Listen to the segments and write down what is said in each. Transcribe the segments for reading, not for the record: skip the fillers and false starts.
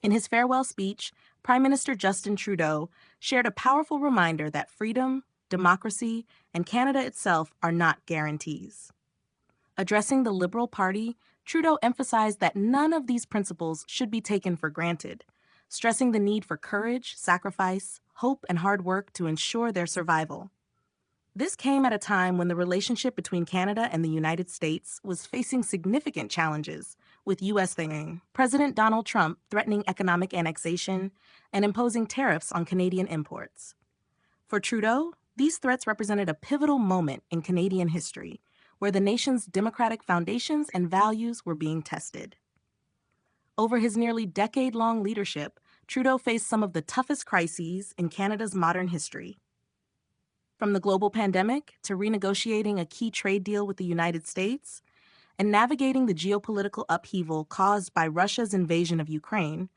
In his farewell speech, Prime Minister Justin Trudeau shared a powerful reminder that freedom, democracy, and Canada itself are not guarantees. Addressing the Liberal Party, Trudeau emphasized that none of these principles should be taken for granted, stressing the need for courage, sacrifice, hope, and hard work to ensure their survival. This came at a time when the relationship between Canada and the United States was facing significant challenges, with U.S. President Donald Trump threatening economic annexation and imposing tariffs on Canadian imports. For Trudeau, these threats represented a pivotal moment in Canadian history, where the nation's democratic foundations and values were being tested. Over his nearly decade-long leadership, Trudeau faced some of the toughest crises in Canada's modern history. From the global pandemic to renegotiating a key trade deal with the United States and navigating the geopolitical upheaval caused by Russia's invasion of Ukraine,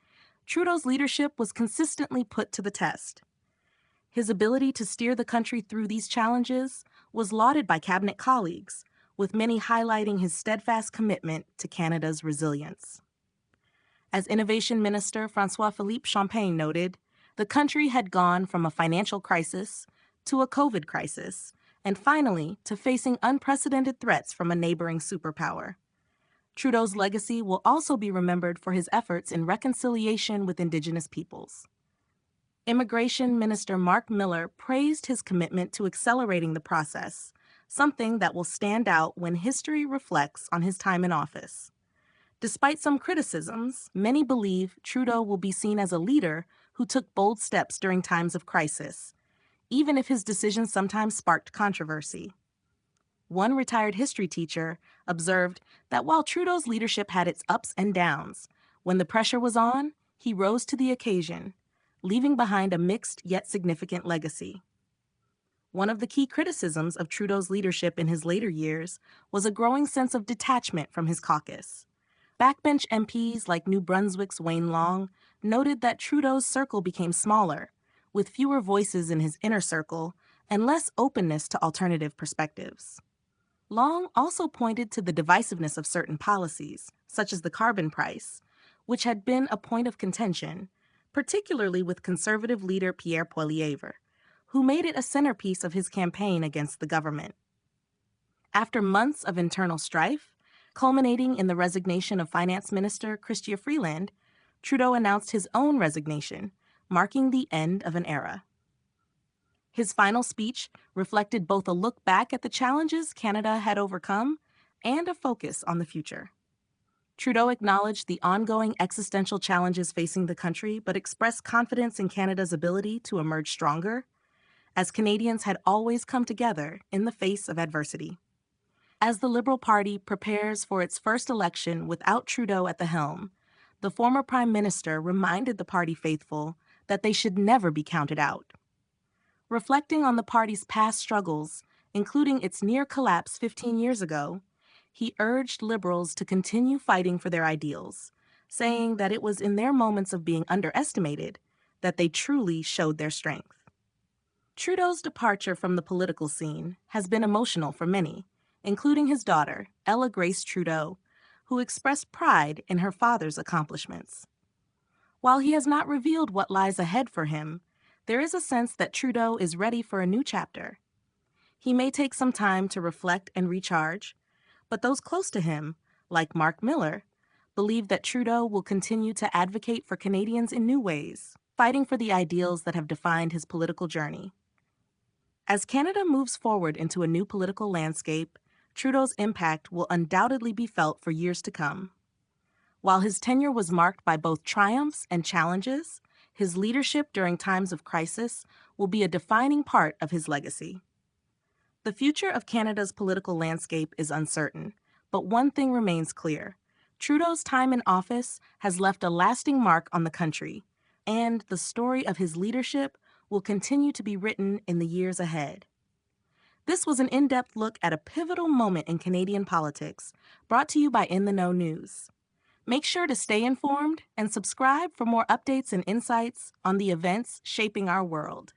Trudeau's leadership was consistently put to the test. His ability to steer the country through these challenges was lauded by cabinet colleagues, with many highlighting his steadfast commitment to Canada's resilience. As Innovation Minister François-Philippe Champagne noted, the country had gone from a financial crisis to a COVID crisis, and finally to facing unprecedented threats from a neighboring superpower. Trudeau's legacy will also be remembered for his efforts in reconciliation with Indigenous peoples. Immigration Minister Mark Miller praised his commitment to accelerating the process, something that will stand out when history reflects on his time in office. Despite some criticisms, many believe Trudeau will be seen as a leader who took bold steps during times of crisis, even if his decisions sometimes sparked controversy. One retired history teacher observed that while Trudeau's leadership had its ups and downs, when the pressure was on, he rose to the occasion, leaving behind a mixed yet significant legacy. One of the key criticisms of Trudeau's leadership in his later years was a growing sense of detachment from his caucus. Backbench MPs like New Brunswick's Wayne Long noted that Trudeau's circle became smaller, with fewer voices in his inner circle and less openness to alternative perspectives. Long also pointed to the divisiveness of certain policies, such as the carbon price, which had been a point of contention, particularly with Conservative leader Pierre Poilievre, who made it a centerpiece of his campaign against the government. After months of internal strife, culminating in the resignation of Finance Minister Chrystia Freeland, Trudeau announced his own resignation, marking the end of an era. His final speech reflected both a look back at the challenges Canada had overcome and a focus on the future. Trudeau acknowledged the ongoing existential challenges facing the country, but expressed confidence in Canada's ability to emerge stronger, as Canadians had always come together in the face of adversity. As the Liberal Party prepares for its first election without Trudeau at the helm, the former Prime Minister reminded the party faithful that they should never be counted out. Reflecting on the party's past struggles, including its near collapse 15 years ago, he urged Liberals to continue fighting for their ideals, saying that it was in their moments of being underestimated that they truly showed their strength. Trudeau's departure from the political scene has been emotional for many, including his daughter, Ella Grace Trudeau, who expressed pride in her father's accomplishments. While he has not revealed what lies ahead for him, there is a sense that Trudeau is ready for a new chapter. He may take some time to reflect and recharge, but those close to him, like Mark Miller, believe that Trudeau will continue to advocate for Canadians in new ways, fighting for the ideals that have defined his political journey. As Canada moves forward into a new political landscape, Trudeau's impact will undoubtedly be felt for years to come. While his tenure was marked by both triumphs and challenges, his leadership during times of crisis will be a defining part of his legacy. The future of Canada's political landscape is uncertain, but one thing remains clear. Trudeau's time in office has left a lasting mark on the country, and the story of his leadership will continue to be written in the years ahead. This was an in-depth look at a pivotal moment in Canadian politics, brought to you by In the Know News. Make sure to stay informed and subscribe for more updates and insights on the events shaping our world.